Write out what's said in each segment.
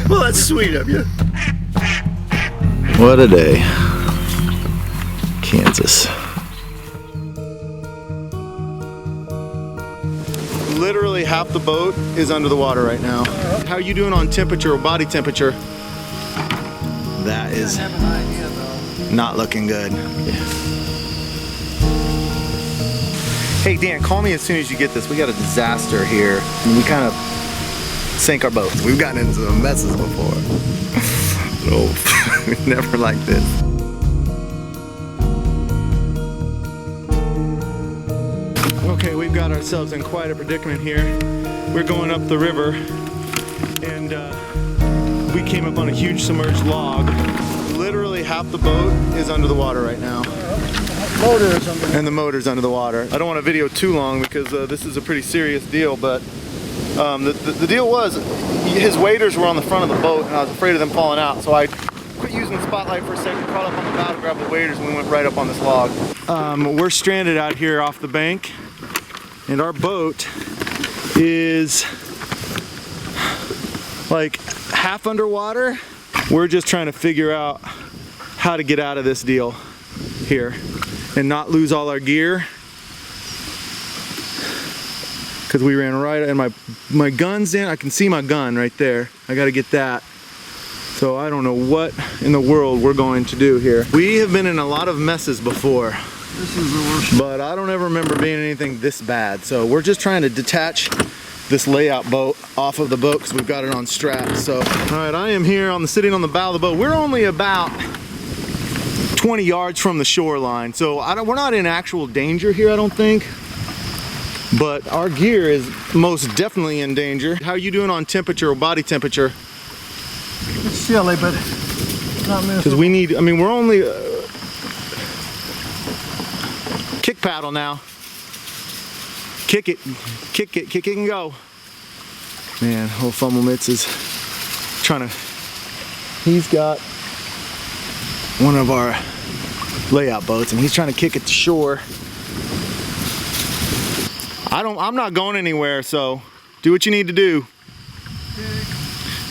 Well, that's sweet of you. What a day. Kansas. Literally half the boat is under the water right now. How are you doing on temperature or body temperature? That is not looking good. Hey Dan, call me as soon as you get this. We got a disaster here. And we kind of sank our boat. We've gotten into some messes before. Oh, never like this. Okay, we've got ourselves in quite a predicament here. We're going up the river and we came up on a huge submerged log. Literally half the boat is under the water right now. And the motor's under the water. I don't want to video too long because this is a pretty serious deal, but the deal was his waders were on the front of the boat and I was afraid of them falling out, so I quit using the spotlight for a second, crawled up on the bow to grab the waders, and we went right up on this log. We're stranded out here off the bank and our boat is like half underwater. We're just trying to figure out how to get out of this deal here and not lose all our gear, because we ran right, and my gun's in. I can see my gun right there. I got to get that. So I don't know what in the world we're going to do here. We have been in a lot of messes before. This is the worst. But I don't ever remember being anything this bad. So we're just trying to detach this layout boat off of the boat because we've got it on straps. So, all right, I am here sitting on the bow of the boat. We're only about 20 yards from the shoreline. So we're not in actual danger here, I don't think. But our gear is most definitely in danger. How are you doing on temperature or body temperature? It's chilly, but not miserable. Because we need, I mean, we're only kick paddle now. Kick it and go. Man, old Fumble Mitts is trying to, he's got one of our layout boats and he's trying to kick it to shore. I'm not going anywhere, so do what you need to do.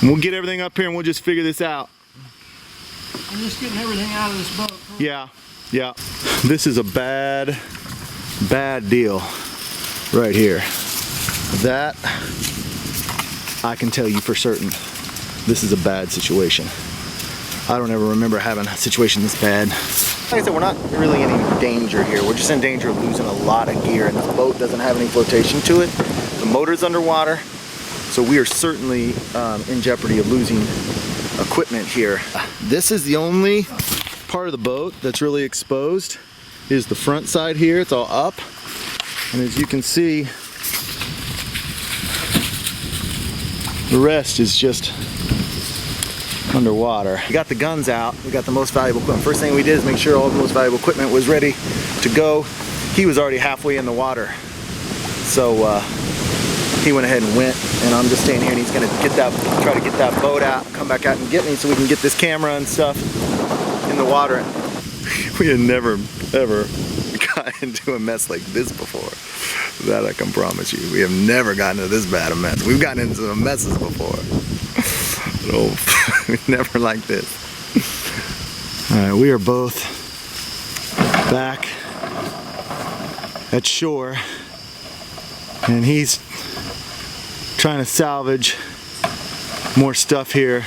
And we'll get everything up here and we'll just figure this out. I'm just getting everything out of this boat. Yeah. This is a bad deal right here. That I can tell you for certain. This is a bad situation. I don't ever remember having a situation this bad. Like I said, we're not really in any danger here. We're just in danger of losing a lot of gear, and this boat doesn't have any flotation to it. The motor's underwater, so we are certainly in jeopardy of losing equipment here. This is the only part of the boat that's really exposed, is the front side here. It's all up, and as you can see, the rest is just underwater. We got the guns out, we got the most valuable equipment. First thing we did is make sure all the most valuable equipment was ready to go. He was already halfway in the water, so he went ahead and went, and I'm just staying here, and he's gonna try to get that boat out, come back out and get me so we can get this camera and stuff in the water. We had never ever got into a mess like this before. That I can promise you. We have never gotten into this bad a mess. We've gotten into some messes before. Oh, never like this. All right, we are both back at shore, and he's trying to salvage more stuff here.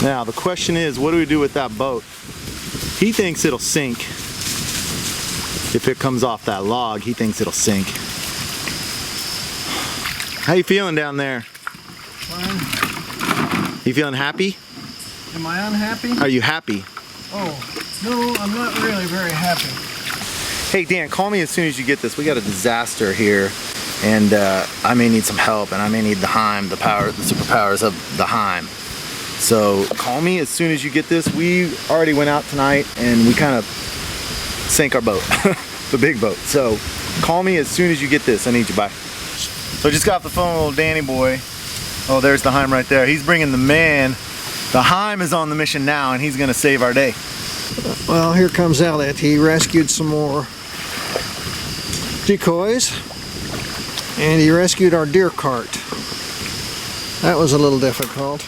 Now, the question is, what do we do with that boat? He thinks it'll sink. If it comes off that log, he thinks it'll sink. How you feeling down there? Fine. You feeling happy? Am I unhappy? Are you happy? Oh, no, I'm not really very happy. Hey Dan, call me as soon as you get this. We got a disaster here, and I may need some help, and I may need the Heim, the superpowers of the Heim. So call me as soon as you get this. We already went out tonight, and we kind of sank our boat, the big boat. So call me as soon as you get this. I need you. Bye. So I just got off the phone with little Danny boy. Oh, there's the Heim right there. He's bringing the man. The Heim is on the mission now, and he's gonna save our day. Well, here comes Elliott. He rescued some more decoys, and he rescued our deer cart. That was a little difficult.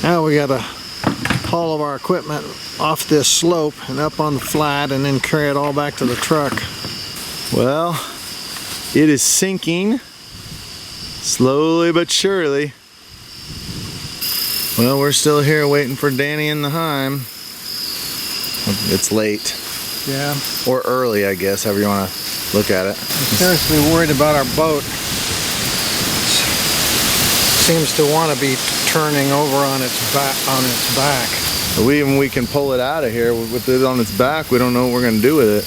Now we gotta haul all of our equipment off this slope and up on the flat and then carry it all back to the truck. Well, it is sinking slowly but surely. Well, we're still here waiting for Danny and the Heim. It's late. Yeah. Or early, I guess, however you want to look at it. I'm seriously worried about our boat. Seems to want to be turning over on its back. We can pull it out of here with it on its back. We don't know what we're going to do with it.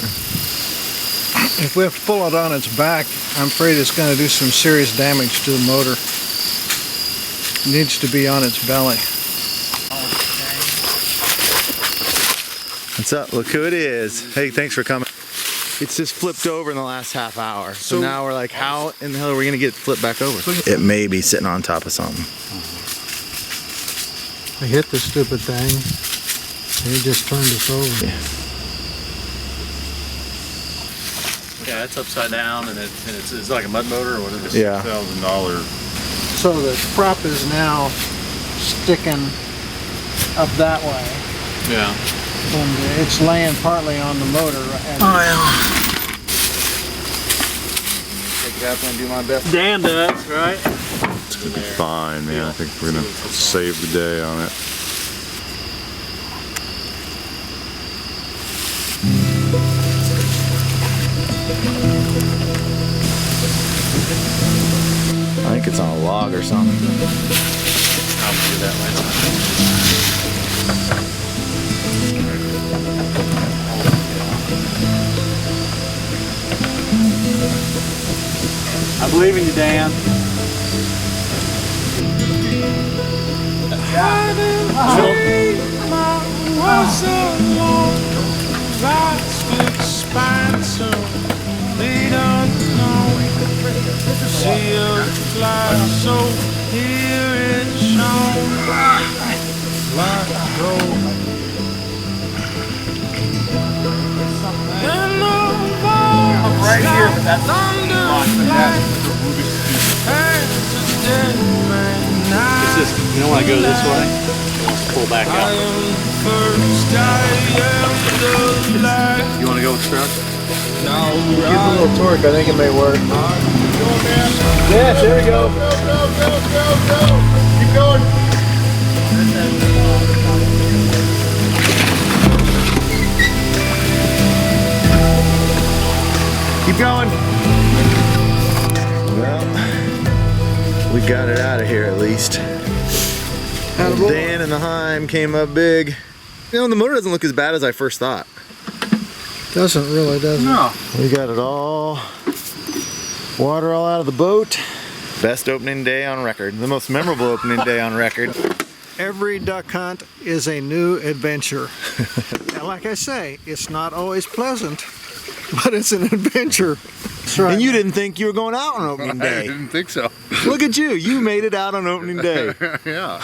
If we have to pull it on its back, I'm afraid it's going to do some serious damage to the motor. It needs to be on its belly. What's up? Look who it is. Hey, thanks for coming. It's just flipped over in the last half hour. So now we're like, how in the hell are we going to get it flipped back over? It may be sitting on top of something. I hit the stupid thing, and it just turned us over. Yeah, it's upside down, and it's like a mud motor, or what is it? Yeah. $6,000. So the prop is now sticking up that way. Yeah. And it's laying partly on the motor. And Take it out and do my best. Dan does, right? It's gonna be fine, man. I think we're gonna save the day on it. I think it's on a log or something. I'll do that way. I believe in you, Dan. Right here, but that's it's just, you don't want to go this way, you want to pull back out. You want to go with the truck? give it a little torque. I think it may work. Yes, there we go. Keep going. Keep going. Well, we got it out of here at least. Dan and the Heim came up big. You know, the motor doesn't look as bad as I first thought. Doesn't really, does it? No. We got it all, water all out of the boat. Best opening day on record. The most memorable opening day on record. Every duck hunt is a new adventure. And like I say, it's not always pleasant, but it's an adventure. That's right. And you didn't think you were going out on opening I day. didn't think so. Look at you, you made it out on opening day. Yeah.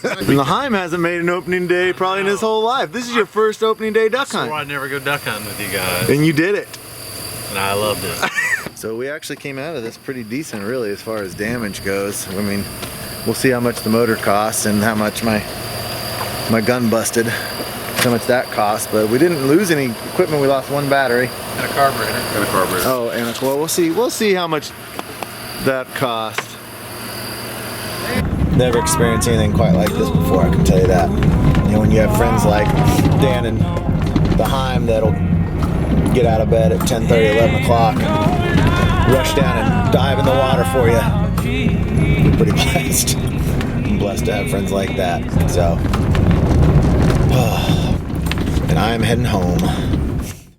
And the Heim hasn't made an opening day probably in his whole life. This is your first opening day duck So hunt. I'd never go duck hunting with you guys, And you did it. and I loved it. So we actually came out of this pretty decent really as far as damage goes. I mean, we'll see how much the motor costs and how much my gun busted, how much that cost, but we didn't lose any equipment. We lost one battery. And a carburetor. And a carburetor. Oh, and well, we'll see how much that cost. Never experienced anything quite like this before, I can tell you that. You know, when you have friends like Dan and the Heim that'll get out of bed at 10:30, 11 o'clock, rush down and dive in the water for you. We're pretty blessed. I'm blessed to have friends like that. So, and I'm heading home.